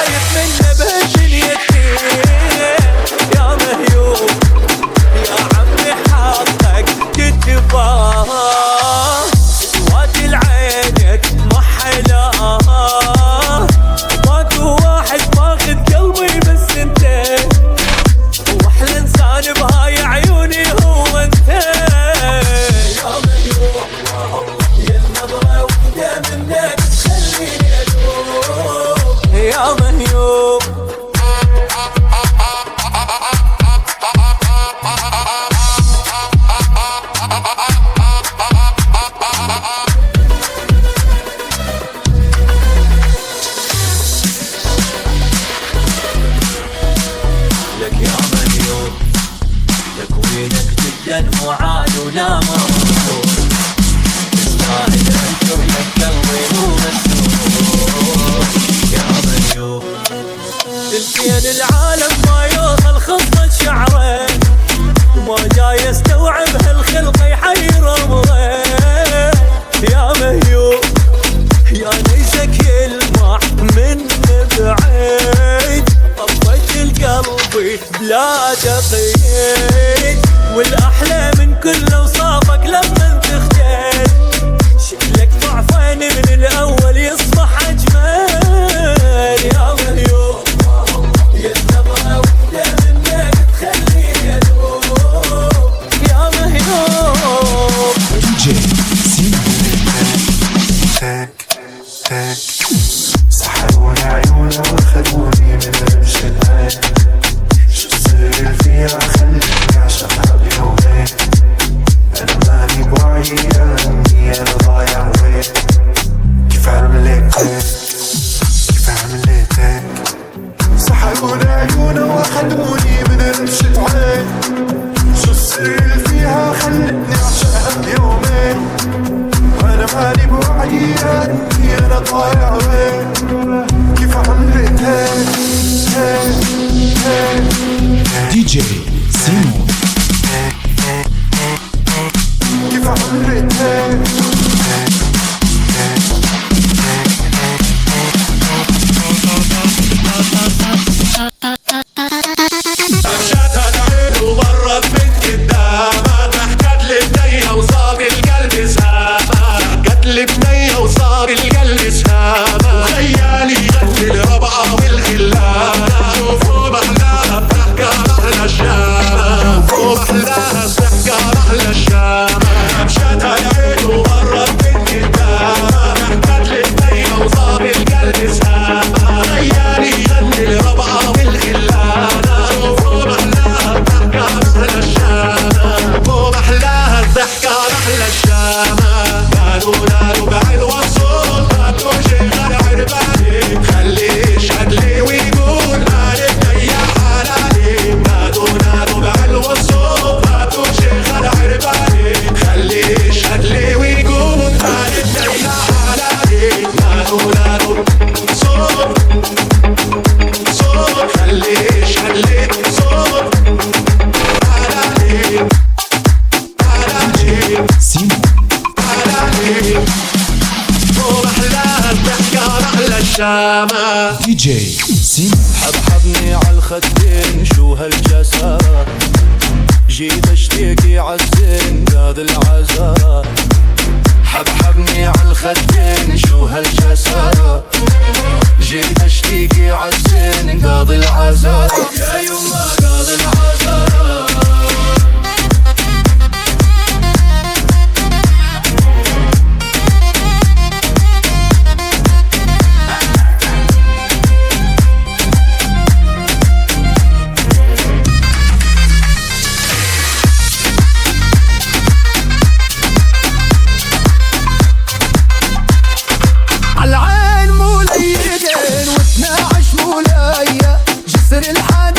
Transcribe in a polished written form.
خايف منه بهالدنيتي يا مهيوب يا عمي حظك كتباه وادي لعينك محلاه ماكو واحد ماخذ قلبي بس انت واحلى انسان بهاي عيوني هو انت يا مهيوب يا النظرة وحدة منك تخليني ادوب يا مهيوب لك يا مهيوب تكوينك جدا معاد ولا مرفوض تستاهل انشر لك قلبي مو مسدود يا مهيوب تلفين العالم ما يوصل خصة شعرين وما جاي استوعب هالخلق يحير امرين يا مهيوب يا نيسك يلمع من بعيد طفيت القلب بلا تقييد والاحلى من كل اوصافك لما تختار شكلك ضعفين من الاول يصبح اجمل يا مهيوب يا النظرة وحدة منك تخليني ادوب يا مهيوب دي جي سحروني عيونه واخدوني من رمش العين شو السر فيها خلتني اعشقها بيومين انا ماني بوعي اني انا ضايع وين كيف عملت هيك كيف عملت هيك سحروني عيونه واخدوني من رمش العين شو السر فيها خلتني اعشقها بيومين وانا ماني بوعي اني انا ضايع وين كيف عملت هيك دي جي سيمون كيف عملت هيك شاتها العين ومرت من قدامها ضحكت لي بنية وصاب القلب سامة قتل بنية وصاب القلب سامة خيالي يغني الربعة والخلانة شوفوا محلاها الضحكة محلى الشامة شوفوا محلاها الضحكة محلى الشامة شاتها العين ومرت من قدامها ضحكت لي بنية وصاب القلب سامة خيالي يغني الربعة والخلانة شوفوا محلاها الضحكة محلى الشامة شوفوا محلاها الضحكة محلى الشامة قالوا نالوا بعلوة الصوت ما تكون شي غير عرباني خليه يشهد لي ويقول مالك ضيع حلالي قالوا نالوا بعلوة الصوت ما تكون شي غير عرباني خليه يشهد لي ويقول مالك ضيع حلالي قالوا نالوا صوت صوت خليه يشهد لي صوت حلالي حلالي سيمون ومحلاها الضحكة محلى الشامة دي جي سيمون حبحبني عالخدين شو هالجسارة جيت اشتكي عالزين قاد العذاب حبحبني عالخدين شو هالجسارة جيت اشتكي عالزين قاد العذاب يا يما قاد العذاب عالعين مو ليدين و12 مو ليا جسر الحنين